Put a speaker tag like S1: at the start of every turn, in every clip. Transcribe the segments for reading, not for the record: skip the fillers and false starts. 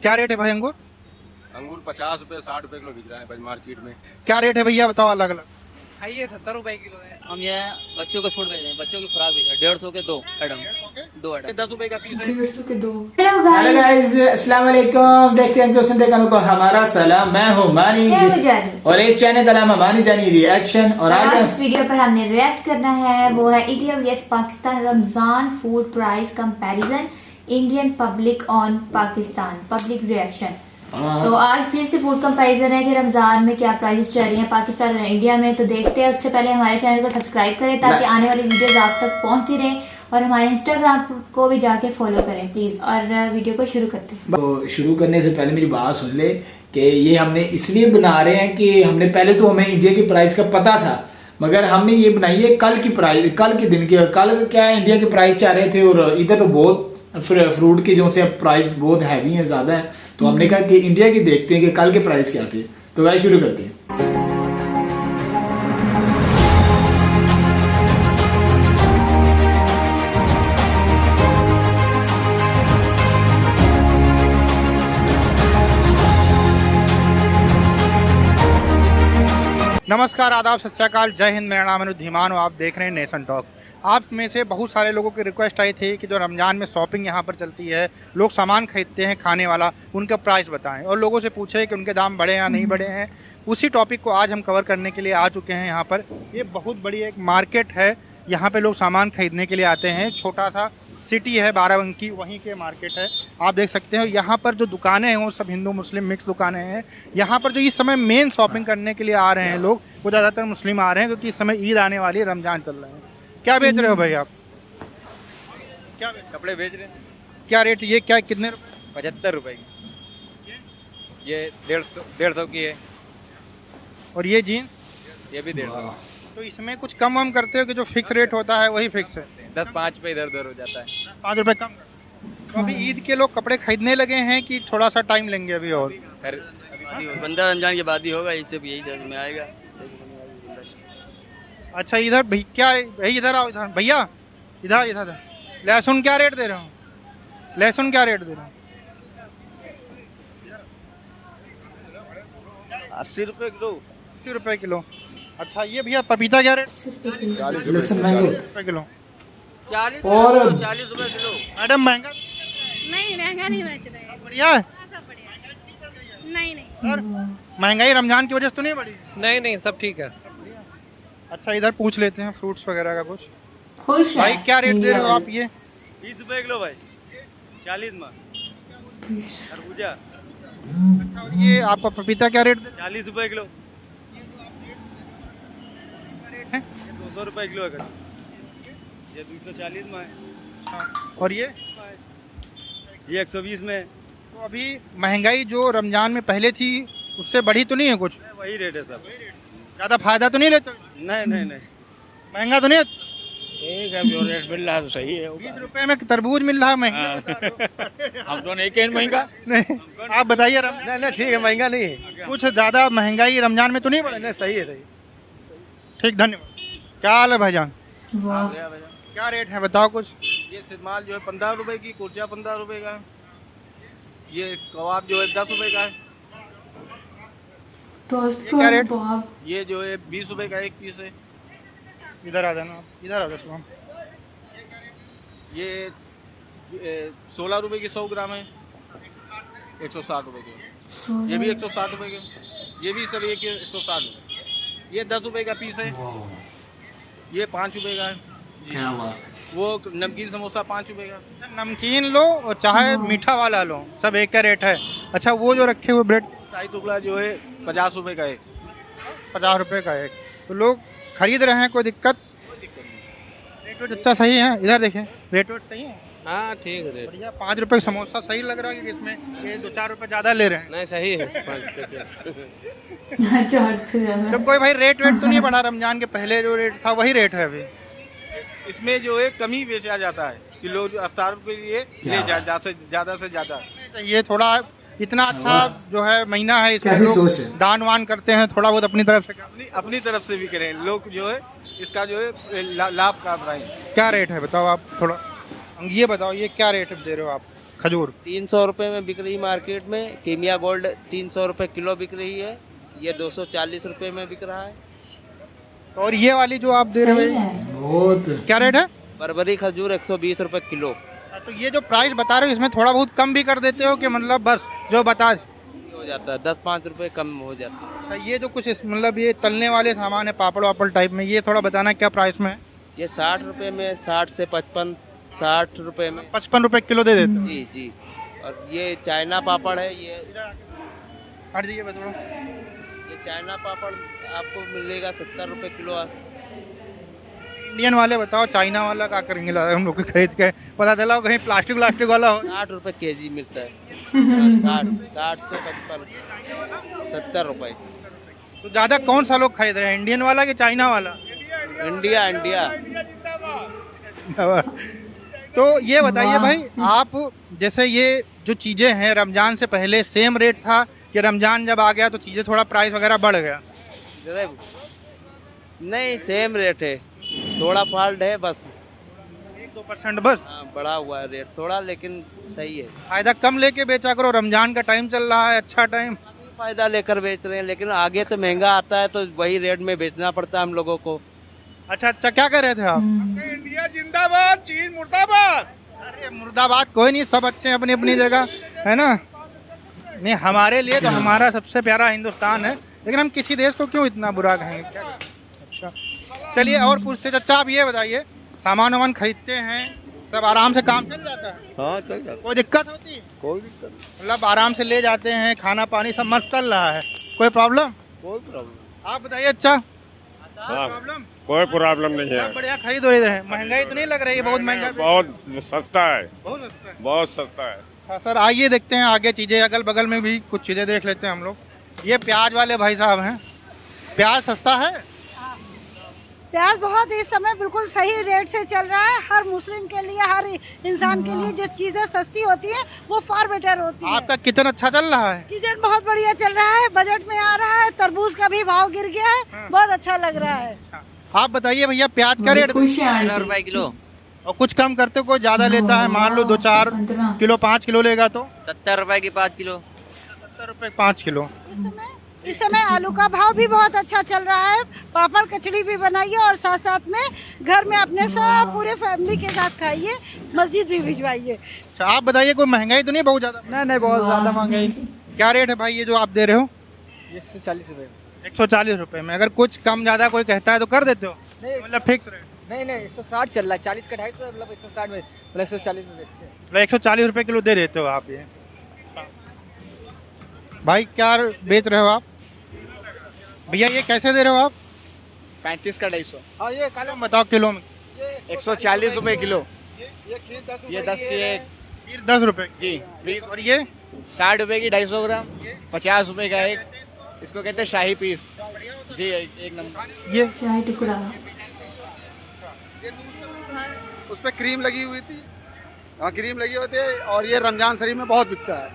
S1: क्या रेट है भाई अंगूर?
S2: अंगूर 50 रुपए 60 रुपए किलो बिक रहा है भाई मार्केट में।
S1: क्या रेट है भैया बताओ अलग अलग।
S3: है ये 70 रुपए किलो है।
S4: हम ये बच्चों को फूड भेज रहे हैं, बच्चों की खुराक भेज रहे हैं। 150 के दो आइटम, दो आइटम।
S2: 10 रुपए का पीस है।
S5: 150 के दो।
S6: हेलो गाइस, अस्सलाम वालेकुम। देखते हैं दोस्तों देखा को हमारा सलाम। मैं हूँ मानी
S5: मैं हूँ जानी।
S6: और इस चैनल का नाम है मानी जानी रिएक्शन। और
S5: आज
S6: आज
S5: इस वीडियो पर हमने रिएक्ट करना है, वो है India vs Pakistan Ramzan food price comparison, Indian public on Pakistan public reaction. तो आज फिर से फूड कंपैरिजन है कि रमजान में क्या प्राइसेस चल रही हैं पाकिस्तान और इंडिया में। तो देखते हैं, उससे पहले हमारे चैनल को सब्सक्राइब करें ताकि आने वाली वीडियोस आप तक पहुंचती रहें, और हमारे इंस्टाग्राम को भी जाके फॉलो करें प्लीज। और वीडियो को शुरू करते हैं।
S6: तो शुरू करने से पहले मेरी बात सुन ले कि ये हमने इसलिए बना रहे हैं कि हमने पहले तो हमें इंडिया की प्राइस का पता था, मगर हमने ये बनाई है कल की प्राइस, कल के दिन की। कल क्या इंडिया के प्राइस चाह रहे थे और इधर तो बहुत फ्रूट के जो से प्राइस बहुत हैवी है, ज्यादा है। तो हमने कहा कि इंडिया की देखते हैं कि कल के प्राइस क्या थे। तो गाइस शुरू करते हैं।
S1: नमस्कार, आदाब, सत श्री अकाल, जय हिंद। मेरा नाम है धीमान और आप देख रहे हैं नेशन टॉक। आप में से बहुत सारे लोगों की रिक्वेस्ट आई थी कि जो रमज़ान में शॉपिंग यहाँ पर चलती है, लोग सामान खरीदते हैं खाने वाला, उनका प्राइस बताएं और लोगों से पूछे कि उनके दाम बढ़े या नहीं बढ़े हैं। उसी टॉपिक को आज हम कवर करने के लिए आ चुके हैं यहाँ पर। ये बहुत बड़ी एक मार्केट है, यहाँ पर लोग सामान खरीदने के लिए आते हैं। छोटा सा सिटी है बाराबंकी, वहीं के मार्केट है। आप देख सकते हो यहाँ पर जो दुकानें हैं वो सब हिंदू मुस्लिम मिक्स दुकानें हैं। यहाँ पर जो इस समय मेन शॉपिंग करने के लिए आ रहे हैं लोग, वो ज़्यादातर मुस्लिम आ रहे हैं क्योंकि इस समय ईद आने वाली है, रमज़ान चल रहे हैं। क्या बेच रहे हो भाई आप? क्या
S2: कपड़े बेच रहे हैं।
S1: क्या रेट? ये क्या कितने रुपये?
S2: 75 रुपए की। ये 150 की है।
S1: और ये जीन्स?
S2: ये भी 150।
S1: तो इसमें कुछ कम वम करते हो कि जो फिक्स रेट होता है वही फिक्स है?
S2: 10-5 पे इधर उधर हो जाता है।
S1: 5 रुपये कम। तो अभी ईद के लोग कपड़े खरीदने लगे हैं कि थोड़ा सा टाइम लेंगे अभी? और
S4: बंदा रमजान के बाद ही होगा, इससे भी यही दर्ज में आएगा।
S1: अच्छा, इधर क्या भाई, इधर आओ, इधर भैया, इधर इधर। लहसुन क्या रेट दे रहे हो? लहसुन क्या रेट दे रहे हो?
S2: 80 रुपए किलो।
S1: 80 रुपये किलो। अच्छा, ये भैया पपीता क्या रेट?
S6: 40 मैंगो
S1: रुपये किलो।
S4: 40
S6: और
S4: 40 रुपए किलो।
S1: मैडम महंगा
S7: नहीं, महंगा नहीं बेच रहे हैं।
S1: बढ़िया है?
S7: सब बढ़िया है। नहीं
S1: और महंगाई रमजान की वजह से तो नहीं बढ़ी?
S3: नहीं सब ठीक है।
S1: अच्छा, इधर पूछ लेते हैं फ्रूट्स वगैरह का कुछ।
S5: खुश
S1: भाई
S5: है
S1: क्या रेट दे रहे हो आप? ये
S2: 20 रुपए किलो भाई। 40 में खरबूजा।
S1: अच्छा, और ये आपका पपीता क्या रेट दे
S2: 40 रुपए किलो।
S1: रेट है?
S2: 200 रुपए किलो है। ये 240 में है।
S1: हाँ। और ये
S2: 120 में है।
S1: तो अभी महंगाई जो रमजान में पहले थी उससे बढ़ी तो नहीं है कुछ?
S2: वही रेट है सब।
S1: ज़्यादा फायदा तो नहीं लेते?
S2: नहीं
S1: महंगा तो नहीं है?
S2: ठीक है, जो रेट मिल रहा है तो सही है।
S1: 20 रुपए में तरबूज मिल रहा है, महंगा।
S2: हम तो नहीं कहें महंगा।
S1: नहीं, आप बताइए। रमजान
S2: नहीं ठीक है, महंगा नहीं है।
S1: कुछ ज़्यादा महंगाई रमजान में तो नहीं बढ़ी?
S2: नहीं सही है सही।
S1: ठीक, धन्यवाद। क्या हाल है भाईजान?
S5: वाह।
S1: क्या रेट है बताओ कुछ।
S2: ये सिरमाल जो है 15 रुपए की, कुर्चा 15 रुपए का है। ये कबाब जो है 10 रुपए का है।
S5: दोस्त
S1: ये क्या रेट?
S5: को
S2: ये जो है 20 रुपए का एक पीस है।
S1: इधर आ जाना, इधर आ जाओ।
S2: ये 16 रुपए की 100 ग्राम है। 160 रुपए के। ये भी 160 रुपए के। ये भी सब एक 160 रुपए। ये 10 रुपए का पीस है। ये 5 रुपए का है।
S6: क्या बात।
S2: वो नमकीन समोसा 5 रुपए का।
S1: नमकीन लो और चाहे मीठा वाला लो, सब एक का रेट है। अच्छा, वो जो रखे हुए ब्रेड
S2: शाही टुकड़ा जो है 50 रुपए का है।
S1: 50 रुपए का एक। तो लोग खरीद रहे हैं, कोई दिक्कत? रेट वेट अच्छा सही है? इधर देखें, रेट वेट सही है?
S3: हाँ ठीक है।
S1: बढ़िया। 5 रुपए का समोसा सही लग रहा है कि इसमें ये 2-4 रुपए ज़्यादा ले रहे हैं?
S3: नहीं सही है।
S5: 4 रुपये ज्यादा।
S1: तो कोई भाई रेट वेट तो नहीं बढ़ा? रमजान के पहले जो रेट था वही रेट है अभी?
S2: इसमें जो है कमी बेचा जाता है कि लोग अफ्तार के लिए ले ज़्यादा से ज़्यादा।
S1: ये थोड़ा इतना अच्छा जो है महीना है, इसमें
S6: कैसी
S1: लोग
S6: सोच है?
S1: दान वान करते हैं थोड़ा बहुत अपनी तरफ से।
S2: अपनी तरफ से भी करें लोग, जो है इसका जो है लाभ का बताएं।
S1: क्या रेट है बताओ आप थोड़ा? ये बताओ, ये क्या रेट दे रहे हो आप खजूर?
S3: 300 रुपए में बिक रही मार्केट में। कीमिया गोल्ड 300 रुपए किलो बिक रही है। ये 240 रुपए में बिक रहा है।
S1: और ये वाली जो आप दे रहे
S5: सही
S1: हो
S5: है।
S6: बहुत
S1: क्या रेट है?
S3: बर्बरी खजूर 120 रुपए किलो।
S1: तो ये जो प्राइस बता रहे हो इसमें थोड़ा बहुत कम भी कर देते हो कि मतलब बस जो बता?
S3: हो जाता है 10-5 रुपए कम हो जाता है।
S1: अच्छा, ये जो कुछ मतलब ये तलने वाले सामान है पापड़ वापड़ टाइप में, ये थोड़ा बताना क्या प्राइस में है?
S3: ये 60 रुपए में, 60 से 55, 60 रुपए में।
S1: 55 रुपए किलो दे देते हो?
S3: जी जी। और ये चाइना पापड़ है। ये
S1: हट जाइए बताओ।
S3: ये चाइना पापड़ आपको मिलेगा 70 रुपए किलो।
S1: इंडियन वाले बताओ, चाइना वाला क्या करेंगे हम लोग को खरीद के? पता चला हो कहीं प्लास्टिक व्लास्टिक वाला हो।
S3: 60 रुपए केजी मिलता है। 60 से 55, 70 रुपए।
S1: तो ज्यादा कौन सा लोग खरीद रहे हैं, इंडियन वाला कि चाइना वाला?
S3: India India.
S1: तो ये बताइए भाई, आप जैसे ये जो चीजें हैं रमजान से पहले सेम रेट था कि रमजान जब आ गया तो चीजें थोड़ा प्राइस वगैरह बढ़ गया?
S3: नहीं, सेम रेट है। थोड़ा फॉल्ट है बस।
S1: 1-2% बस?
S3: हाँ, बढ़ा हुआ है रेट थोड़ा, लेकिन सही है।
S1: फायदा कम लेके बेचा करो, रमजान का टाइम चल रहा है, अच्छा टाइम।
S3: फायदा लेकर बेच रहे हैं, लेकिन आगे से महंगा आता है तो वही रेट में बेचना पड़ता है हम लोगों को।
S1: अच्छा, क्या कह रहे थे आप?
S2: इंडिया जिंदाबाद, चीन मुर्दाबाद।
S1: अरे मुर्दाबाद कोई नहीं, सब अच्छे हैं अपनी अपनी जगह, है ना? नहीं, हमारे लिए तो हमारा सबसे प्यारा हिंदुस्तान है, लेकिन हम किसी देश को क्यों इतना बुरा कहेंगे? क्या? अच्छा, चलिए और पूछते। चाचा आप ये बताइए, सामान वामान खरीदते हैं, सब आराम से काम चल जाता है?
S2: हाँ चल जाता,
S1: कोई दिक्कत होती है?
S2: कोई दिक्कत नहीं,
S1: मतलब आराम से ले जाते हैं, खाना पानी सब मस्त चल रहा है, कोई प्रॉब्लम?
S2: कोई प्रॉब्लम।
S1: आप बताइए। अच्छा,
S8: हाँ,
S1: प्रॉब्लम?
S8: कोई प्रॉब्लम नहीं है।
S1: सब बढ़िया खरीद रहे हैं। महंगाई तो नहीं लग रही है? बहुत महंगा?
S8: बहुत सस्ता है,
S1: बहुत सस्ता है।
S8: बहुत सस्ता है।
S1: हाँ सर, आइए देखते हैं आगे चीज़ें, अगल बगल में भी कुछ चीज़ें देख लेते हैं हम लोग। ये प्याज वाले भाई साहब हैं, प्याज सस्ता है?
S9: प्याज बहुत इस समय बिल्कुल सही रेट से चल रहा है। हर मुस्लिम के लिए, हर इंसान के लिए जो चीजें सस्ती होती हैं वो फार बेटर होती है।
S1: आपका किचन अच्छा चल रहा है?
S9: किचन बहुत बढ़िया चल रहा है, बजट में आ रहा है। तरबूज का भी भाव गिर गया है, बहुत अच्छा लग रहा है।
S1: आप बताइए भैया, प्याज का रेट?
S5: खुश है
S4: 15
S5: आंटी।
S4: रुपए किलो।
S1: और कुछ कम करते, कोई ज्यादा लेता है, मान लो 2-4 किलो 5 किलो लेगा तो
S4: 70 रुपए की 5 किलो।
S1: 70 रुपए 5 किलो।
S9: इस समय आलू का भाव भी बहुत अच्छा चल रहा है। पापड़ कचड़ी भी बनाइए और साथ साथ में घर में अपने सब पूरे फैमिली के साथ खाइए, मस्जिद भी भिजवाइए।
S1: अच्छा, आप बताइए, कोई महंगाई तो नहीं बहुत ज्यादा?
S6: नहीं, बहुत ज्यादा महंगाई।
S1: क्या रेट है भाई ये जो आप दे रहे हो?
S3: 140 रुपए।
S1: 140 रुपए में। अगर कुछ कम ज्यादा कोई कहता है तो कर देते हो? मतलब फिक्स रेट?
S3: नहीं 160 चल रहा है। 40 का 250, मतलब 160 में, मतलब 140 में बेचते हैं।
S1: मतलब 140 रुपए किलो दे देते हो आप ये? भाई क्या बेच रहे हो आप भैया? ये कैसे दे रहे हो आप?
S3: 35 का 250।
S1: हाँ, ये कलम बताओ किलो में।
S3: 140 रुपए किलो। ये 10 की है।
S1: खीर 10 रुपए
S3: जी।
S1: और ये
S3: 60 रुपए की 250 ग्राम, 50 रुपए का एक। इसको कहते हैं शाही पीस जी, एक नंबर।
S1: ये
S5: शाही टुकड़ा।
S2: उस पर क्रीम लगी हुई थी। हाँ, क्रीम लगी हुई थी। और ये रमजान शरीफ में बहुत बिकता है।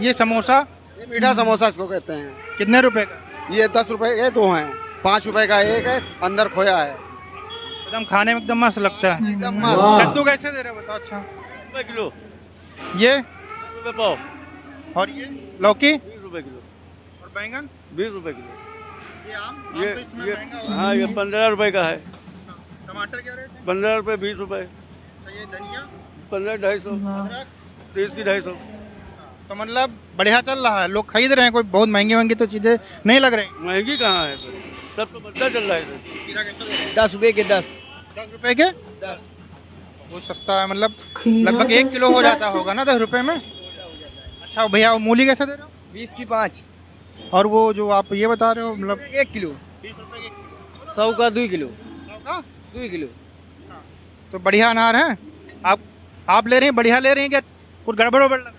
S1: ये समोसा
S2: ये मीठा समोसा इसको कहते हैं।
S1: कितने रुपए का?
S2: ये 10 रुपए के 2 हैं, 5 रुपए का एक है, अंदर खोया है।
S1: एकदम खाने में एकदम मस्त लगता है।
S2: एकदम मस्त।
S1: कद्दू कैसे दे रहे हो बताओ? अच्छा,
S3: रुपए किलो।
S1: ये
S3: रुपए पाव।
S1: और ये लौकी
S3: 20 रुपए किलो।
S1: और बैंगन
S3: 20 रुपए किलो।
S1: ये आम तो इसमें महंगा होगा।
S3: हाँ, ये 15 रुपए का है।
S1: टमाटर क्या रेट है?
S3: 15 रुपए 20 रुपए।
S1: ये धनिया
S3: 15 250, 30 की 250।
S1: तो मतलब बढ़िया चल रहा है, लोग खरीद रहे हैं, कोई बहुत महंगी महंगी तो चीजें नहीं लग रही।
S3: महंगी कहाँ है, सब तो बढ़ता चल रहा है।
S1: खीरा कैसे दे रहे हैं?
S3: 10 रुपए के 10।
S1: 10 रुपए के
S3: 10।
S1: वो सस्ता है, मतलब
S5: खीरा
S1: लगभग 1 किलो हो जाता होगा ना 10 रुपए में। अच्छा भैया, वो मूली कैसे दे रहे हो?
S3: 20 की 5।
S1: और वो जो आप ये बता रहे हो मतलब
S3: 1 किलो।
S1: 20 रुपए के
S3: 100 का 2 किलो।
S1: 100 का
S3: 2 किलो।
S1: तो बढ़िया अनार है। आप ले रहे हैं, बढ़िया ले रहे हैं, क्या कुछ गड़बड़ वड़बड़ लग रहा है?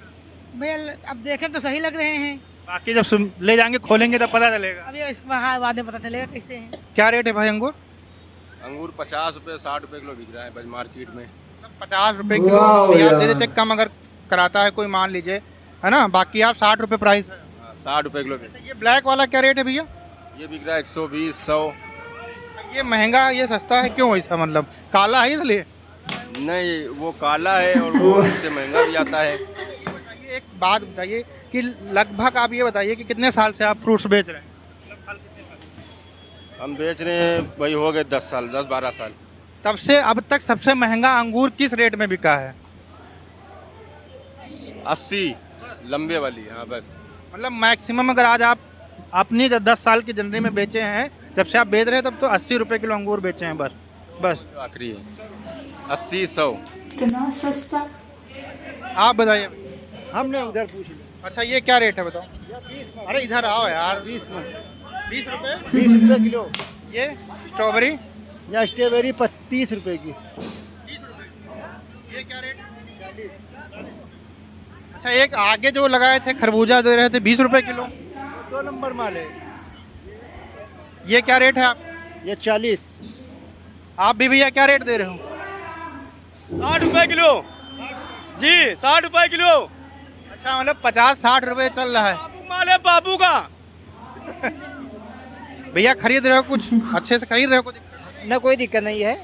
S9: भैया अब देखें तो सही लग रहे हैं।
S1: बाकी जब ले जाएंगे खोलेंगे तब पता चलेगा।
S9: अभी इसके बाद में पता चलेगा कैसे हैं।
S1: क्या रेट है भाई अंगूर?
S8: अंगूर 50 रुपए 60 रुपए किलो बिक रहा है बस मार्केट में।
S1: 50 रुपए किलो भैया दे देते, कम अगर कराता है कोई मान लीजिए, है ना? बाकी आप 60 रुपए प्राइस है।
S8: 60 रुपए किलो बिक।
S1: ये ब्लैक वाला क्या रेट है भैया?
S8: ये बिक रहा है 120 100।
S1: ये महंगा ये सस्ता है क्यों ऐसा, मतलब काला है इसलिए?
S8: नहीं वो काला है और वो इससे महंगा भी आता है।
S1: एक बात बताइए कि लगभग आप ये बताइए कि कितने साल से आप फ्रूट्स बेच रहे हैं?
S8: हम बेच रहे हैं वही हो गए 10 साल 10-12 साल।
S1: तब से अब तक सबसे महंगा अंगूर किस रेट में बिका है?
S8: 80 लंबे वाली, हाँ बस।
S1: मतलब मैक्सिमम अगर आज आप अपनी 10 साल की जनवरी में बेचे हैं, जब से आप बेच रहे हैं तब तो 80 रुपए किलो अंगूर बेचे हैं बस।
S8: आखिरी है 80-100।
S5: इतना सस्ता।
S1: आप बताइए।
S2: हमने उधर पूछ लिया।
S1: अच्छा ये क्या रेट है बताओ? अरे इधर आओ यार। 20 रुपए
S2: 20 रुपये किलो।
S1: ये स्ट्रॉबेरी
S2: या स्ट्रॉबेरी 30 रुपए की।
S1: 30 रुपए। ये क्या रेट? अच्छा एक आगे जो लगाए थे खरबूजा दे रहे थे 20 रुपए किलो।
S2: 2 नंबर माल है।
S1: ये क्या रेट है आप?
S2: ये 40।
S1: आप भी भैया क्या रेट दे रहे हो?
S8: 60 रुपए किलो जी, 60 रुपए किलो।
S1: अच्छा मतलब 50-60 रुपए चल रहा है।
S8: बाबू माल है बाबू का।
S1: भैया खरीद रहे हो कुछ अच्छे से खरीद रहे हो?
S2: ना कोई दिक्कत नहीं है।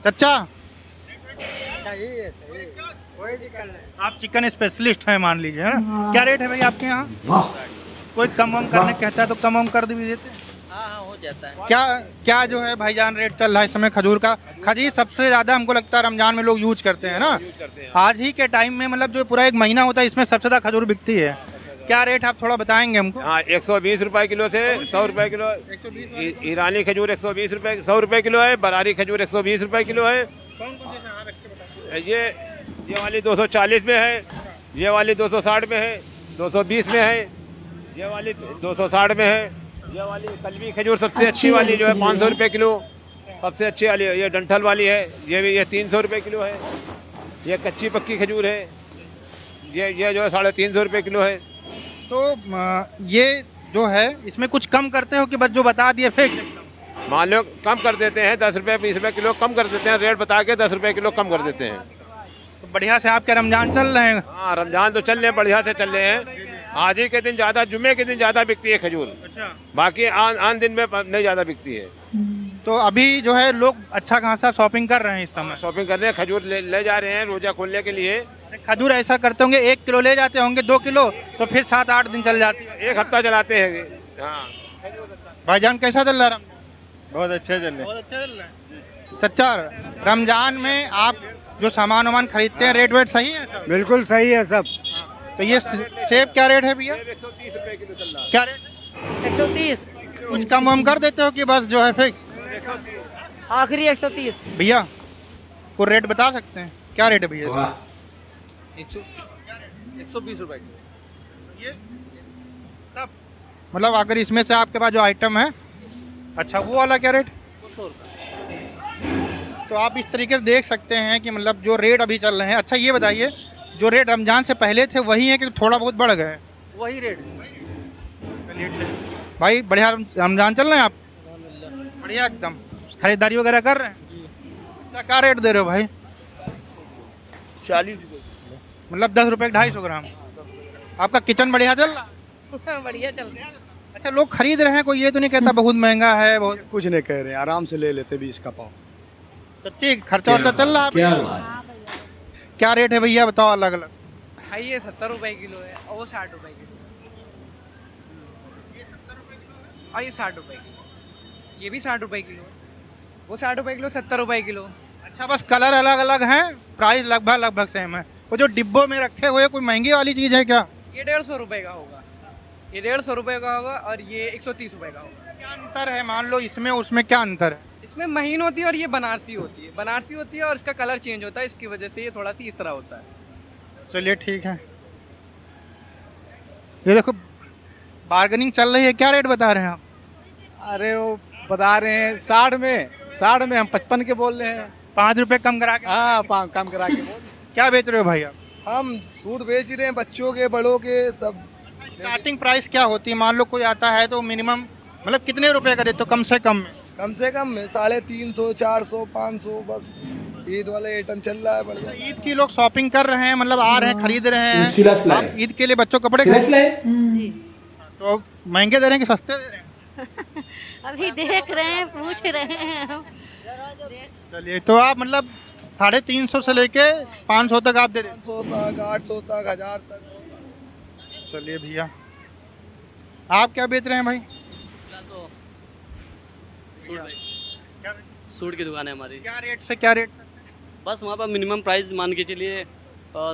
S1: चचा
S2: सही है, कोई दिक्कत नहीं।
S1: आप चिकन स्पेशलिस्ट हैं मान लीजिए, है ना? क्या रेट है भैया आपके यहाँ?
S6: वाह,
S1: कोई कम वम करने कहता है तो कम वम कर भी देते हैं?
S3: हाँ हो जाता है।
S1: क्या जो है भाईजान रेट चल रहा है इस समय खजूर का? खजूर सबसे ज्यादा हमको लगता है रमजान में लोग यूज करते हैं ना। आज ही के टाइम में मतलब जो पूरा एक महीना होता है इसमें सबसे ज्यादा खजूर बिकती है। क्या रेट आप थोड़ा बताएंगे हमको?
S8: हाँ 120 रुपए किलो से 100 रुपए किलो। ईरानी खजूर 120 रुपए 100 रुपए किलो है। बरारी खजूर 120 रुपए किलो है। ये वाली 240 में है। ये वाली 260 में है। 220 में है। ये वाली 260 में है। ये वाली कलमी खजूर सबसे अच्छी वाली जो है 500 रुपए किलो सबसे अच्छी वाली है। ये डंठल वाली है। ये 300 रुपए किलो है। ये कच्ची पक्की खजूर है। ये जो है 350 रुपए किलो है।
S1: तो ये जो है इसमें कुछ कम करते हो कि बस जो बता दिए फेंक देते हो?
S8: मान लो कम कर देते हैं 10 रुपए 20 रुपए किलो कम कर देते हैं। रेट बता के 10 रुपए किलो कम कर देते हैं।
S1: तो बढ़िया से आपके रमजान चल रहे हैं?
S8: हाँ रमजान तो चल रहे हैं, बढ़िया से चल रहे हैं। आज ही के दिन ज़्यादा, जुम्मे के दिन ज़्यादा बिकती है खजूर।
S1: अच्छा।
S8: बाकी आन दिन में नहीं ज़्यादा बिकती है।
S1: तो अभी जो है लोग अच्छा खासा शॉपिंग कर रहे हैं इस समय?
S8: शॉपिंग कर रहे हैं, खजूर ले जा रहे हैं रोजा खोलने के लिए।
S1: खजूर ऐसा करते होंगे 1 किलो ले जाते होंगे 2 किलो तो फिर 7-8 दिन चल जाती है।
S8: 1 हफ्ता चलाते हैं। हाँ
S1: भाईजान कैसा चल रहा है रमजान?
S8: बहुत अच्छे चल रहे हैं।
S1: बहुत अच्छा चल रहा है। चचा रमजान में आप जो सामान वामान खरीदते हैं रेट वेट सही है सब?
S2: बिल्कुल सही है सब।
S1: तो ये सेब क्या रेट है भैया?
S8: 130 रुपए किलो चल रहा है।
S1: क्या रेट है?
S9: 130।
S1: कुछ कम वम कर देते हो कि बस जो है फिक्स?
S9: आखिरी 130।
S1: भैया को रेट बता सकते हैं क्या रेट है भैया इसका?
S6: वाह,
S4: 120 रुपए की।
S1: ये तब मतलब अगर इसमें से आपके पास जो आइटम है, अच्छा वो वाला क्या रेट?
S4: 100 रुपए।
S1: तो आप इस तरीके से देख सकते हैं कि मतलब जो रेट अभी चल रहे हैं। अच्छा ये बताइए जो रेट रमजान से पहले थे वही है कि थोड़ा बहुत बढ़ गए?
S4: वही रेट।
S1: भाई बढ़िया रमजान चल रहे हैं आप? बढ़िया एकदम खरीदारी वगैरह कर रहे हैं? अच्छा क्या रेट दे रहे हो भाई?
S2: 40 रुपए।
S1: मतलब 10 रुपए 250 ग्राम। आपका किचन बढ़िया चल रहा है?
S9: बढ़िया चल रहा है।
S1: अच्छा लोग खरीद रहे हैं, कोई ये तो नहीं कहता बहुत महंगा है बहुत?
S2: कुछ नहीं कह रहे हैं, आराम से ले लेते 20 का पाव।
S1: सच्ची खर्चा वर्चा चल रहा है?
S6: क्या बात।
S1: क्या रेट है भैया बताओ अलग अलग?
S3: भाई ये 70 रुपए किलो है और वो 60 रुपए किलो और ये 60 रुपए किलो। ये भी 60 रुपए किलो है। वो 60 रुपए किलो 70 रुपए किलो।
S1: अच्छा बस कलर अलग अलग हैं, प्राइस लगभग सेम है। वो जो डिब्बों में रखे हुए कोई महंगी वाली चीज़ है क्या?
S3: ये 150 रुपए का होगा। ये 150 रुपए का होगा और ये 130 रुपए का होगा।
S1: क्या अंतर है मान लो इसमें उसमें क्या अंतर है?
S3: इसमें महीन होती है और ये बनारसी होती है। बनारसी होती है और इसका कलर चेंज होता है, इसकी वजह से ये थोड़ा सी इस तरह होता है।
S1: चलिए ठीक है। ये देखो बार्गेनिंग चल रही है, क्या रेट बता रहे हैं आप?
S10: अरे वो बता रहे हैं 60 में हम 55 के बोल रहे हैं।
S1: 5 रुपए कम करा के?
S10: हाँ कम करा के बोल।
S1: क्या बेच रहे हो भाई आप?
S2: हम फ्रूट बेच रहे हैं, बच्चों के बड़ों के सब।
S1: स्टार्टिंग प्राइस क्या होती है? मान लो कोई आता है तो मिनिमम मतलब कितने रुपए का देते हो कम से कम में?
S2: कम से कम 350, 400, 500 बस। ईद वाले आइटम चल रहा है बढ़िया।
S1: ईद की लोग शॉपिंग कर रहे हैं, मतलब आ रहे हैं खरीद रहे हैं।
S6: सिलस लाए।
S1: आप ईद के लिए बच्चों कपड़े
S6: सिलस लाए?
S1: तो महंगे दे रहे हैं कि सस्ते दे रहे हैं?
S7: अभी देख रहे हैं, पूछ रहे हैं हम।
S1: चलिए तो आप मतलब 350 से लेके 500 तक आप दे दें?
S2: 500 तक, 800 तक, 1000 तक।
S1: चलिए भैया, आप क्या बेच रहे हैं भाई?
S4: सूट की दुकान है हमारी।
S1: क्या रेट से क्या रेट तक?
S4: बस वहाँ पर मिनिमम प्राइस मान के चलिए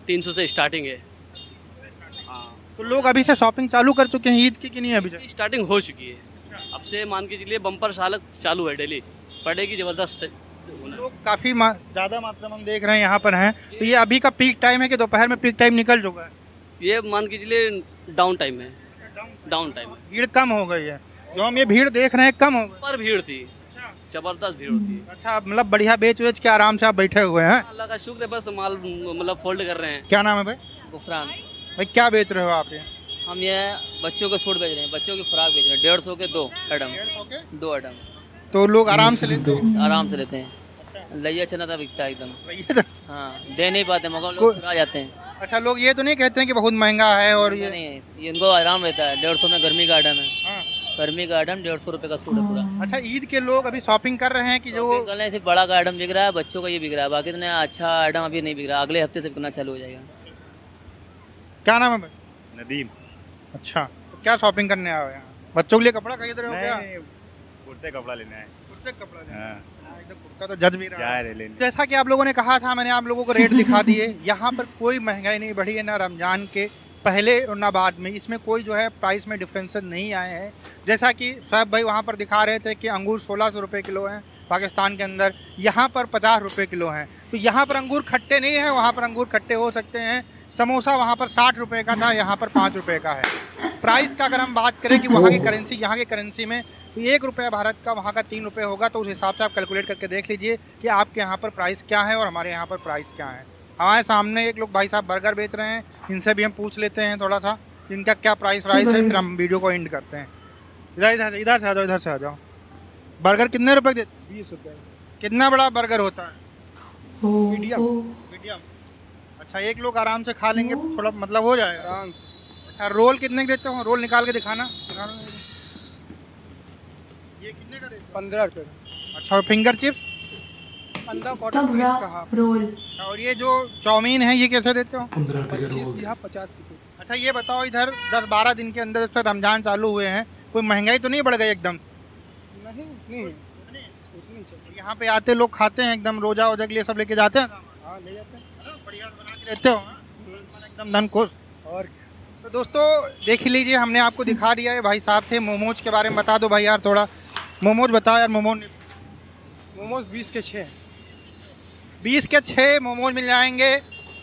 S4: 300 से स्टार्टिंग है। हाँ,
S1: तो लोग अभी से शॉपिंग चालू कर चुके हैं ईद की कि नहीं अभी तक?
S4: स्टार्टिंग हो चुकी है। अब से मान के चलिए बम्पर सालक चालू है, डेली पड़ेगी जबरदस्त होना।
S1: लोग काफ़ी ज़्यादा मात्रा में हम देख रहे हैं यहाँ पर हैं। तो ये अभी का पीक टाइम है कि दोपहर में पीक टाइम निकल चुका है?
S4: ये मान के चलिए डाउन टाइम है, डाउन टाइम है।
S1: भीड़ कम हो गई है, जो हम ये भीड़ देख रहे हैं कम हो गई।
S4: पर भीड़ थी, जबरदस्त भीड़ होती है।
S1: अच्छा, मतलब बढ़िया बेच वेच के आराम से आप बैठे हुए हैं?
S4: अल्लाह का शुक्र है, बस माल मतलब फोल्ड कर रहे हैं।
S1: क्या नाम है भाई?
S4: गुफरान।
S1: भाई क्या बेच रहे हो आप ये?
S4: हम ये बच्चों के सूट बेच रहे हैं, बच्चों की फ्रॉक बेच रहे हैं। 150 के 2 आइटम, 2 आइटम।
S1: तो लोग आराम से लेते हैं?
S4: आराम से लेते हैं। लइया चना था बिकता है एकदम।
S1: ये तो
S4: हाँ, दे नहीं पाते मगर लोग आ जाते हैं।
S1: अच्छा, लोग ये तो नहीं कहते हैं कि बहुत महंगा है और ये?
S4: नहीं, ये इनको आराम रहता है। 150 में गर्मी का आइटम है।
S1: हाँ।
S4: गर्मी का आइटम 150 रुपये का सूट है पूरा।
S1: अच्छा, ईद के लोग अभी शॉपिंग कर रहे हैं कि जो
S4: कल सिर्फ बड़ा का आइटम बिक रहा है, बच्चों का ये बिक रहा है, बाकी इतना अच्छा आइटम अभी नहीं बिक रहा, अगले हफ्ते से बिकना चालू हो जाएगा।
S1: क्या नाम है भाई?
S11: नदीम।
S1: अच्छा, तो क्या शॉपिंग करने आए हो यहाँ? बच्चों के लिए कपड़ा खरीद रहे हो क्या?
S11: कुर्ते कपड़ा लेना है।
S1: कुर्ते कपड़ा लेना है?
S11: हाँ।
S1: एकदम कुर्ता तो जज भी रहा है।
S11: लेने।
S1: जैसा कि आप लोगों ने कहा था, मैंने आप लोगों को रेट दिखा दिए। यहाँ पर कोई महंगाई नहीं बढ़ी है, ना रमजान के पहले और ना बाद में। इसमें कोई जो है प्राइस में डिफरेंसेस नहीं आए हैं। जैसा कि साहब भाई वहाँ पर दिखा रहे थे कि अंगूर 1600 रुपये किलो हैं पाकिस्तान के अंदर, यहाँ पर 50 रुपये किलो हैं। तो यहाँ पर अंगूर खट्टे नहीं हैं, वहाँ पर अंगूर खट्टे हो सकते हैं। समोसा वहाँ पर 60 रुपये का था, यहाँ पर 5 रुपये का है। प्राइस का अगर हम बात करें कि वहाँ की करेंसी यहाँ की करेंसी में, तो 1 रुपया भारत का वहाँ का 3 रुपये होगा। तो उस हिसाब से आप कैलकुलेट करके देख लीजिए कि आपके यहाँ पर प्राइस क्या है और हमारे यहाँ पर प्राइस क्या है। हमारे सामने एक लोग भाई साहब बर्गर बेच रहे हैं, इनसे भी हम पूछ लेते हैं थोड़ा सा इनका क्या प्राइस है, फिर हम वीडियो को एंड करते हैं। इधर से आ जाओ, इधर से आ जाओ। बर्गर कितने रुपए देते?
S2: 20 रुपये।
S1: कितना बड़ा बर्गर होता है?
S2: मीडियम।
S1: मीडियम। अच्छा, एक लोग आराम से खा लेंगे, थोड़ा मतलब हो जाएगा
S2: आराम।
S1: अच्छा, रोल कितने के देते हो? रोल निकाल के दिखाना। ये कितने का देते हो?
S2: 15 रुपये।
S1: अच्छा, और फिंगर चिप्स?
S2: 15 कॉटन पीस का हाफ।
S5: रोल।
S1: और ये जो चाउमीन है ये कैसे देते हो?
S6: 15 रुपए का
S2: 25
S6: रोल।
S2: की हाफ, 50 की।
S1: अच्छा, ये बताओ, इधर 10-12 दिन के अंदर जैसे रमजान चालू हुए हैं, कोई महंगाई तो नहीं बढ़ गई एकदम?
S2: नहीं।
S1: यहाँ पे आते लोग खाते हैं एकदम, रोजा वोजा के लिए सब लेके जाते हैं?
S2: हाँ, ले जाते हैं।
S1: बढ़िया बना के देते हो, एकदम धन खुश।
S2: और
S1: तो दोस्तों देख ही लीजिए, हमने आपको दिखा दिया है। भाई साहब थे। मोमोज के बारे में बता दो भाई यार थोड़ा। मोमोज बताओ यार।
S2: मोमोज 20 के 6।
S1: 20 के 6 मोमोज मिल जाएंगे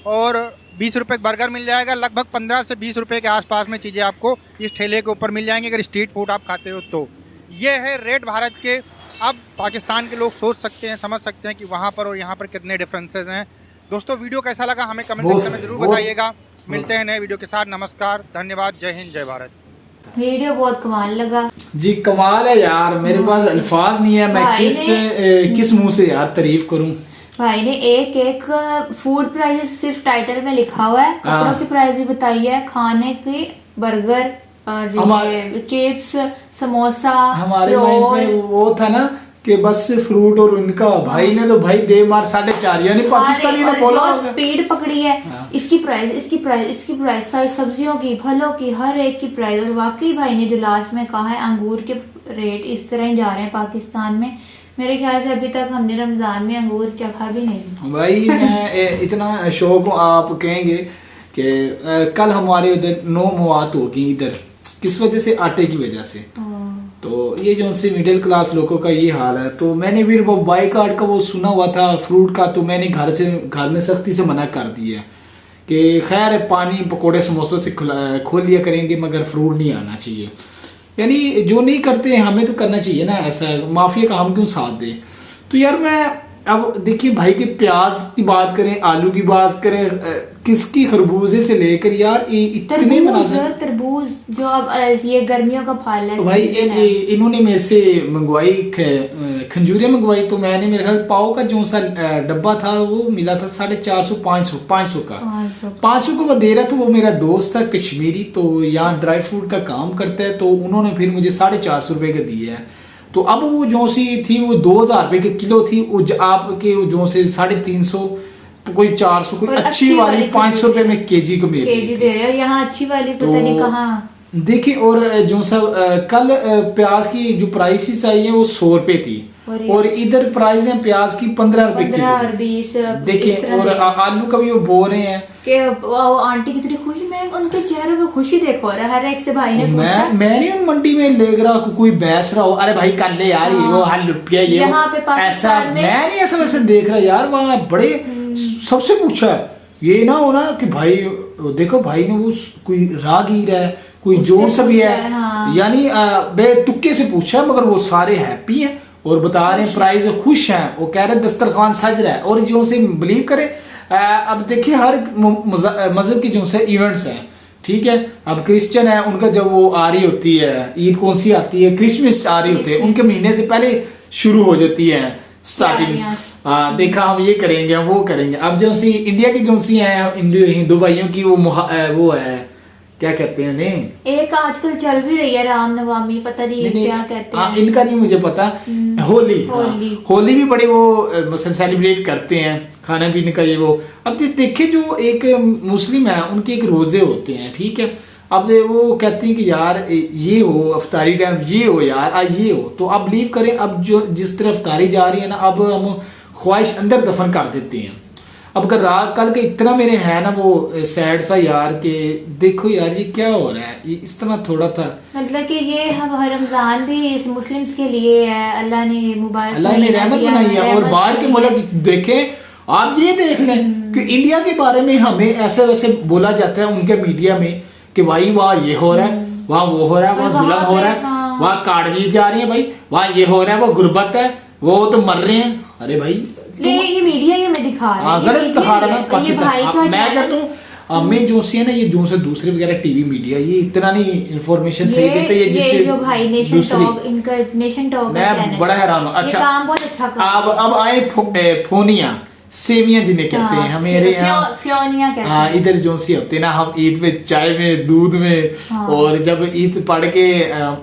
S1: और 20 रुपये का बर्गर मिल जाएगा। लगभग 15 से 20 रुपये के आसपास में चीज़ें आपको इस ठेले के ऊपर मिल जाएंगी अगर स्ट्रीट फूड आप खाते हो तो। ये है रेट भारत के। अब पाकिस्तान के लोग सोच सकते हैं, समझ सकते हैं कि वहाँ पर और यहाँ पर कितने डिफरेंसेस हैं। दोस्तों वीडियो कैसा लगा हमें कमेंट सेक्शन में जरूर बताइएगा। मिलते हैं नए वीडियो के साथ। नमस्कार, धन्यवाद, जय हिंद, जय भारत।
S5: वीडियो बहुत कमाल लगा
S6: जी, कमाल है यार, मेरे पास अल्फाज नहीं है, मैं किस मुंह से यार तारीफ करूं।
S5: भाई ने एक फूड प्राइस सिर्फ टाइटल में लिखा हुआ है, कपड़ों की प्राइस भी बताई है, खाने की बर्गर और चिप्स, समोसा,
S6: हमारे माइंड में वो था ना कि बस फ्रूट और उनका। भाई ने तो भाई दे मार 4.5, यानी पाकिस्तानी ने बोला
S5: स्पीड पकड़ी है। इसकी प्राइस, इसकी प्राइस, इसकी प्राइस, सारी सब्जियों की, फलों की, हर एक की प्राइस। और वाकई भाई ने जो लास्ट में कहा है, अंगूर के रेट इस तरह ही जा रहे हैं पाकिस्तान में। मेरे ख्याल से अभी तक हमने रमजान में अंगूर चखा भी नहीं। भाई
S6: मैं इतना शौक हूँ, आप कहेंगे कि कल हमारे उधर 9 मौत होगी इधर, किस वजह से? आटे की वजह से। तो ये जो उनसे मिडिल क्लास लोगों का ये हाल है। तो मैंने भी वो बाइकाट का वो सुना हुआ था फ्रूट का, तो मैंने घर में सख्ती से मना कर दिया कि खैर पानी पकोड़े समोसों से खोल लिया करेंगे मगर फ्रूट नहीं आना चाहिए। यानी जो नहीं करते हमें तो करना चाहिए ना, ऐसा माफिया का हम क्यों साथ दें। तो यार मैं अब देखिए भाई के प्याज की बात करें, आलू की बात करें, किसकी खरबूजे से लेकर यार इतने
S5: तरबूज जो अब ये गर्मियों का फल है।
S6: भाई इन्होंने मेरे से मंगवाई खंजूरियां मंगवाई, तो मैंने मेरे ख्याल पाव का जो सा डब्बा था वो मिला था 450 500 का। 500 का वो दे रहा था, वो मेरा दोस्त था कश्मीरी, तो यहाँ ड्राई फ्रूट का काम करता है, तो उन्होंने फिर मुझे 450 रुपए का दिया है। तो अब वो जो सी थी वो 2000 रुपए के किलो थी, वो आपके जो से 350, कोई 400, कोई अच्छी वाली 500 रुपए में केजी को मिल
S5: केजी दे रहे हो, यहाँ अच्छी वाली पता नहीं कहाँ।
S6: देखिए, और जो सब कल प्याज की जो प्राइसेस आई है वो 100 रुपए थी, और इधर प्राइस है प्याज की 15 रुपए किलो,
S5: 15 और 20।
S6: देखिए, और आलू का भी वो बोल रहे हैं
S5: कि आंटी कितनी खुशी, मैं उनके चेहरे पे खुशी देखो रहा, हर एक से भाई ने पूछा।
S6: मैं नहीं मंडी में ले रहा कोई बहस रहा हो, अरे भाई कर ले यार, ये वो हाल लुट गया, ये
S5: यहाँ पे
S6: ऐसा मैं नहीं ऐसा वैसे देख रहा यार, वहाँ बड़े सबसे पूछा ये ना हो ना कि भाई देखो भाई ने वो कोई राहगीर है, कोई जोर सा भी है, यानी बेतुक्के से पूछा, मगर वो सारे हैप्पी हैं और बता रहे हैं प्राइस, खुश हैं, वो कह रहे हैं दस्तरखान सज रहा है। और जो से बिलीव करे, अब देखिए हर मजहब की जो से इवेंट्स हैं, ठीक है, अब क्रिश्चियन है उनका जब वो आ रही होती है, ईद कौन सी आती है, क्रिसमस आ रही होती है, उनके महीने से पहले शुरू हो जाती है स्टार्टिंग। देखा हम ये करेंगे, हम वो करेंगे। अब जो सी इंडिया की जो सी है हिंदू भाइयों की वो है क्या कहते हैं नहीं,
S5: एक आजकल चल भी रही है रामनवमी, पता नहीं क्या कहते हैं,
S6: इनका नहीं मुझे पता। होली भी बड़े वो सेलिब्रेट करते हैं, खाना पीने का ये वो। अब देखिए जो एक मुस्लिम है उनके एक रोजे होते हैं, ठीक है, अब वो कहते हैं कि यार ये हो अफ्तारी टाइम, ये हो यार आज ये हो, तो अब लीव करें। अब जो जिस तरह अफ्तारी जा रही है ना, अब हम ख्वाहिश अंदर दफन कर देते हैं। अब अगर रात कल के इतना मेरे है ना वो सैड सा यार कि देखो यार ये क्या हो रहा है, ये इस तरह थोड़ा था,
S5: मतलब कि ये हम रमजान भी इस मुस्लिम्स के लिए है, अल्लाह ने मुबारक,
S6: अल्लाह ने रहमत बनाई है। और बाहर के मुल्क देखें, आप ये देख लें कि इंडिया के बारे में हमें ऐसे वैसे बोला जाता है उनके मीडिया में कि भाई वहाँ ये हो रहा है, वहाँ वो हो रहा है, वहाँ जुल्म हो रहा है, वहाँ काटगी जा रही है, भाई वहाँ ये हो रहा है, वो गुर्बत है, वो तो मर रहे हैं। अरे भाई
S5: ये मीडिया ये में दिखा रहा है,
S6: गलत दिखा रहा है पाकिस्तान। मैं कहता हूँ हमें जो सी है ना, ये जो से दूसरे वगैरह टीवी मीडिया ये इतना नहीं इन्फॉर्मेशन सही देते,
S5: ये जो भाई नेशन टॉक, इनका नेशन टॉक,
S6: मैं बड़ा हैरान हूँ। अच्छा,
S5: काम बहुत अच्छा कर।
S6: अब आए फोनिया सेविया जिन्हें कहते हैं, हमारे यहाँ
S5: फ्योनिया कहते हैं।
S6: इधर जो सी होते ना, हम ईद में चाय में दूध में, और जब ईद पढ़ के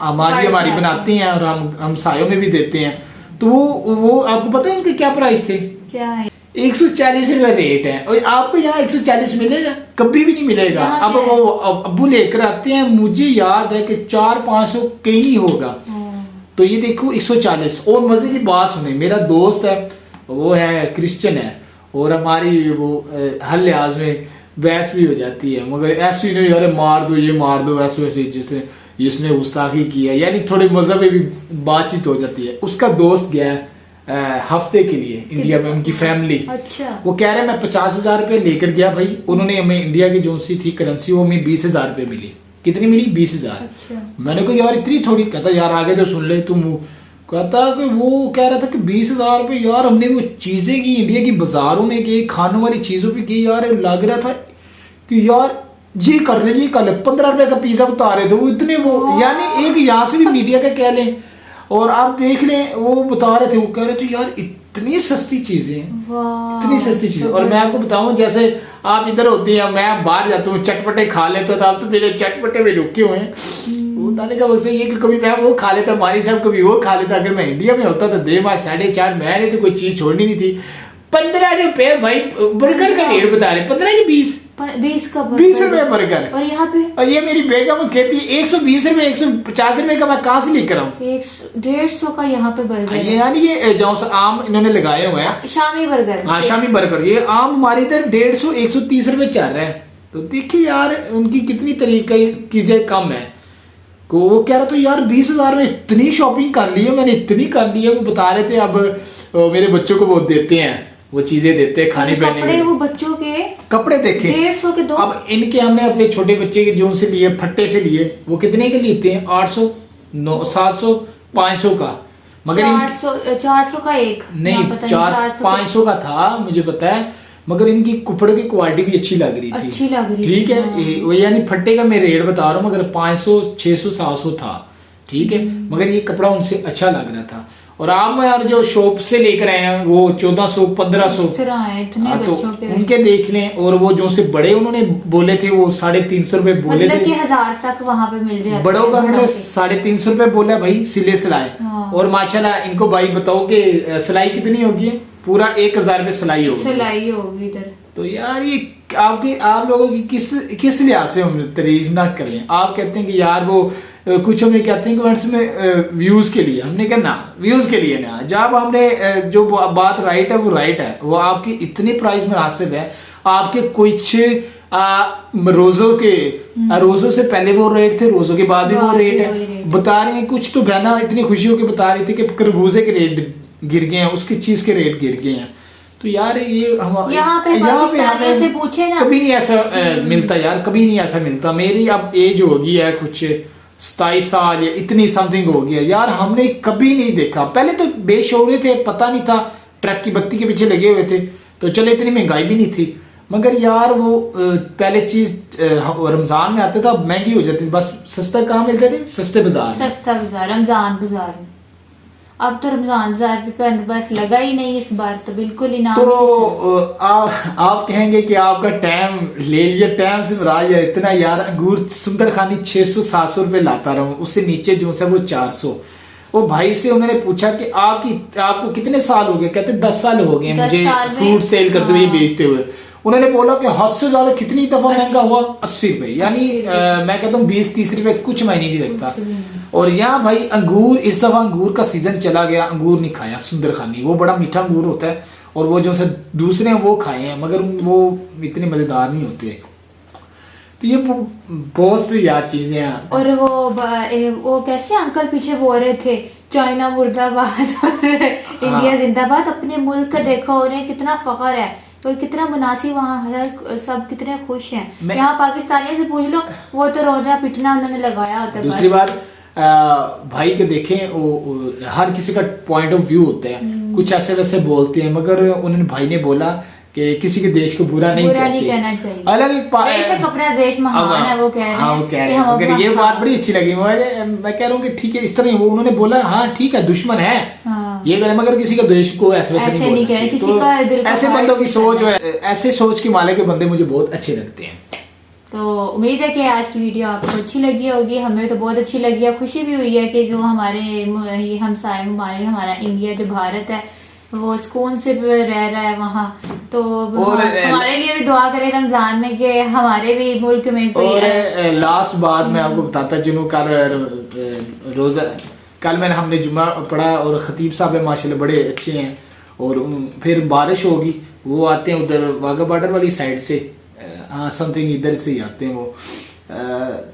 S6: हमारी बनाती हैं और हम सायों में भी देते हैं, तो वो आपको पता है उनके क्या प्राइस थे?
S5: क्या है?
S6: 140 रुपए रेट है, और आपको यहाँ 140 मिलेगा? कभी भी नहीं मिलेगा। अब वो अब्बू लेकर आते हैं, मुझे याद है कि 400-500 कहीं होगा, तो ये देखो 140। और मजे की बात सुने, मेरा दोस्त है वो है क्रिश्चियन है, और हमारी वो हर लिहाज में बहस भी हो जाती है, मगर ऐसी नहीं अरे मार दो ये मार दो वैसे वैसे, जिसने गुस्ताखी की है, यानी थोड़े मजहब में भी बातचीत हो जाती है। उसका दोस्त गया हफ्ते के लिए इंडिया में, उनकी फैमिली।
S5: अच्छा।
S6: वो कह रहे मैं 50,000 रुपए लेकर गया भाई, उन्होंने हमें इंडिया की जो सी थी करेंसी वो हमें 20,000 रुपए मिली। कितनी मिली? 20,000।
S5: अच्छा।
S6: मैंने कहा यार इतनी थोड़ी, कहता यार आगे तो सुन ले तुम, कहता कि वो कह रहा था कि 20,000 रुपए यार हमने वो चीजें की इंडिया की बाजारों में की, खाने वाली चीजों पे की, यार लग रहा था कि यार ये कर रहे जी, कल 15 रुपए का पिज्जा बता रहे थे वो, इतने वो, यानी एक यहाँ से भी मीडिया का कह लें, और आप देख लें वो बता रहे थे, वो कह रहे थे यार इतनी सस्ती चीजें, इतनी सस्ती चीजें। और मैं आपको बताऊं, जैसे आप इधर होती हैं, मैं बाहर जाता हूँ चटपटे खा लेता, तो आप तो मेरे चटपटे में रुके हुए हैं। वो बताने का वैसे ये कि कभी मैं वो खा लेता, हमारी साहब कभी वो खा लेता। अगर मैं इंडिया में होता तो 4:30 मैंने तो कोई चीज छोड़नी नहीं थी। 15 रुपए भाई बर्गर का रेट बता रहे, 15 या 20
S5: का
S6: 20 रुपए बर्गर।
S5: और यहाँ पे,
S6: और ये मेरी बेगम कहती है 120 रुपए 150 रुपए का मैं कहाँ से लेकर आऊँ?
S5: 150 का यहाँ पे बर्गर है।
S6: यानी ये जो आम इन्होंने लगाए हुए हैं
S5: शामी बर्गर।
S6: हाँ शामी बर्गर, ये आम हमारे इधर 150-130 रुपए चल रहे हैं। तो देखिए यार उनकी कितनी तरीका चीजें कम है। को वो कह रहा था यार 20,000 में इतनी शॉपिंग कर ली है मैंने, इतनी कर ली है। वो बता रहे थे अब मेरे बच्चों को वो देते हैं, वो चीजें देते हैं खाने पीने
S5: के, वो बच्चों के कपड़े
S6: देखे
S5: 150 के 2।
S6: अब इनके हमने अपने छोटे बच्चे के जो से लिए फट्टे से लिए, वो कितने के लेते हैं? 800, 700, 500 का, मगर
S5: 400 का एक
S6: नहीं, 500 का था मुझे पता है, मगर इनकी कपड़े की क्वालिटी भी अच्छी लग रही थी, ठीक है। वो यानी फट्टे का मैं रेट बता रहा हूँ, मगर 500, 600, 700 था, ठीक है, मगर ये कपड़ा उनसे अच्छा लग रहा था। और आप यार जो शॉप से लेकर आए हैं वो 1400 1500
S5: इतने
S6: तो
S5: बच्चों के
S6: उनके देख लें। और वो जो से बड़े उन्होंने बोले थे वो 350 रुपए बोले
S5: मतलब
S6: थे,
S5: कि 1000 तक वहां पे मिल जाए।
S6: बड़ों का उन्होंने 350 रुपए बोला भाई सिले सिलाए।
S5: हाँ।
S6: और माशाल्लाह इनको भाई बताओ कि सिलाई कितनी होगी, पूरा 1000 रुपए सिलाई होगी।
S5: सिलाई होगी इधर।
S6: तो यार ये आप लोगों की किस लिहाज से हम तारीफ ना करें। आप कहते हैं कि यार वो कुछ हमें कहते हैं कमेंट्स में व्यूज के लिए, हमने कहा ना व्यूज के लिए ना, जब हमने जो बात राइट है वो राइट है। वो आपकी इतनी प्राइस मुनासिब है, आपके कुछ रोजों के रोजों से पहले वो रेट थे, रोजों के बाद भी वो रेट है बता रहे हैं। कुछ तो बहना इतनी खुशी होकर बता रही थी कि खरबूजे के रेट गिर गए हैं, उसकी चीज के रेट गिर गए हैं। तो यार ये हम
S5: यहाँ पे पाकिस्तानियों से पूछे ना,
S6: कभी नहीं ऐसा मिलता यार, कभी नहीं ऐसा मिलता। मेरी अब एज होगी है कुछ 27 साल या इतनी समथिंग हो गया यार, हमने कभी नहीं देखा। पहले तो बेशौरे थे, पता नहीं था, ट्रक की बत्ती के पीछे लगे हुए थे, तो चले इतनी महंगाई भी नहीं थी। मगर यार वो पहले चीज रमजान में आता था, महंगी हो जाती थी। बस सस्ता कहाँ मिलते थे? सस्ते बाजार,
S5: सस्ता बाजार, रमजान बाजार में। अब तो रमजान बाजार का बस लगा ही नहीं इस बार, तो बिल्कुल ही ना।
S6: तो आप कहेंगे कि आपका टाइम ले लिया, टाइम से मुराद है इतना यार। अंगूर सुंदर खानी 600-700 रुपए लाता रहा हूँ, उससे नीचे जो है वो 400। वो भाई से उन्होंने पूछा कि आपको कितने साल हो गए? कहते 10 साल हो गए मुझे फ्रूट सेल करते हुए, बेचते हुए। उन्होंने बोला कि हद से ज्यादा कितनी दफा महंगा हुआ? 80 रुपए। यानी मैं कहता हूँ 20-30 रुपए कुछ मायने नहीं रखता। और यहाँ भाई अंगूर, इस दफा अंगूर का सीजन चला गया, अंगूर नहीं खाया सुंदर खानी। वो बड़ा मीठा अंगूर होता है और वो जो से दूसरे हैं वो खाए हैं, मगर वो इतने मजेदार नहीं होते। तो ये बहुत सी यार चीजें हैं।
S5: और वो कैसे अंकल पीछे बोल रहे थे, चाइना मुर्दाबाद और इंडिया जिंदाबाद। अपने मुल्क का देखो, उन्हें कितना फख्र है और कितना मुनासिब, वहाँ सब कितने खुश हैं। यहाँ पाकिस्तानियों से पूछ लो, वो तो रोना पिटना उन्होंने लगाया होता है।
S6: दूसरी बात भाई के देखें, वो हर किसी का पॉइंट ऑफ व्यू होता है, कुछ ऐसे वैसे बोलते हैं, मगर उन्होंने भाई ने बोला कि किसी के देश को बुरा नहीं
S5: कहना चाहिए।
S6: अलग
S5: अपना देश महान है, वो कह रहे हैं।
S6: मगर ये बात बड़ी अच्छी लगी मुझे। मैं कह रहा हूँ कि ठीक है, इस तरह उन्होंने बोला, हाँ ठीक है दुश्मन है ये करे, मगर किसी का देश को ऐसे वैसे नहीं कहना।
S5: किसी का दिल
S6: ऐसे बंदों की सोच, ऐसे सोच के माले के बंदे मुझे बहुत अच्छे लगते हैं।
S5: तो उम्मीद है कि आज की वीडियो आपको अच्छी लगी होगी। हमें तो बहुत अच्छी लगी है, खुशी भी हुई है कि जो हमारे हमसाए हमारा इंडिया जो भारत है वो सुकून से रह रहा है वहाँ। तो हमारे लिए भी दुआ करें रमजान में कि हमारे भी मुल्क में कोई।
S6: और लास्ट बात मैं आपको बताता चलूं, रोजा कल मैंने हमने जुमा पढ़ा और खतीब साहब है माशाल्लाह बड़े अच्छे हैं। और फिर बारिश होगी, वो आते हैं उधर वाघा बॉर्डर वाली साइड से, हाँ समथिंग इधर से ही आते हैं वो।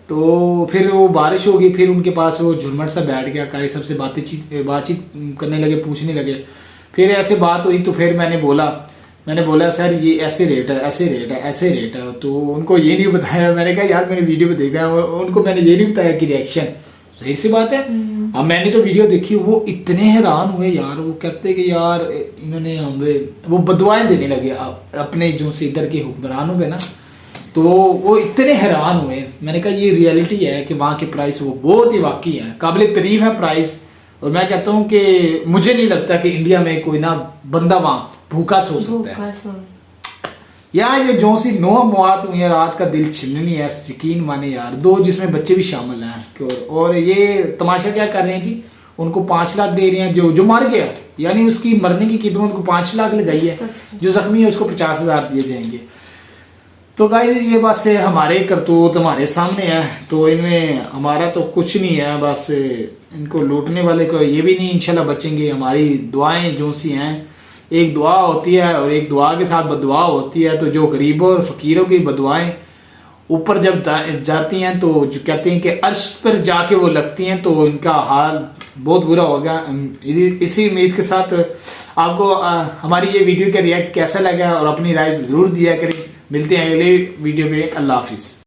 S6: तो फिर वो बारिश होगी, फिर उनके पास वो झुरमट सा बैठ गया, कारी सबसे बातचीत करने लगे, पूछने लगे। फिर ऐसे बात हुई तो फिर मैंने बोला सर ये ऐसे रेट है, ऐसे रेट है, ऐसे रेट है। तो उनको ये नहीं बताया। मैंने कहा यार मैंने वीडियो पे देखा है, उनको मैंने ये नहीं बताया कि रिएक्शन सही सी बात है। अब मैंने तो वीडियो देखी, वो इतने हैरान हुए यार। वो कहते कि यार इन्होंने हमें वो बदुआएं देने लगे अपने जो से इधर के हुक्मरानों पे ना, तो वो इतने हैरान हुए। मैंने कहा ये रियलिटी है कि वहाँ के प्राइस वो बहुत ही वाकई है, काबिल तारीफ है प्राइस। और मैं कहता हूँ कि मुझे नहीं लगता कि इंडिया में कोई ना बंदा वहाँ भूखा सो सकता है। यार ये जो सी 9 मौत हुई है, रात का दिल छिलनी है, यकीन माने यार, 2 जिसमें बच्चे भी शामिल हैं। और ये तमाशा क्या कर रहे हैं जी, उनको 5 लाख दे रहे हैं जो मर गया, यानी उसकी मरने की कीमत को 5 लाख लगाई है, जो जख्मी है उसको 50,000 दिए जाएंगे। तो गाइस ये बस हमारे करतूत हमारे सामने है, तो इनमें हमारा तो कुछ नहीं है, बस इनको लूटने वाले को ये भी नहीं इंशाल्लाह बचेंगे। हमारी दुआएं जो सी हैं, एक दुआ होती है और एक दुआ के साथ बदुआ होती है। तो जो गरीबों और फकीरों की बदुआएं ऊपर जब जाती हैं तो जो कहते हैं कि अर्श पर जाके वो लगती हैं, तो इनका हाल बहुत बुरा होगा। इसी उम्मीद के साथ आपको हमारी ये वीडियो का रिएक्ट कैसा लगा और अपनी राय जरूर दिया करें। मिलते हैं अगले वीडियो में। अल्लाह हाफिज।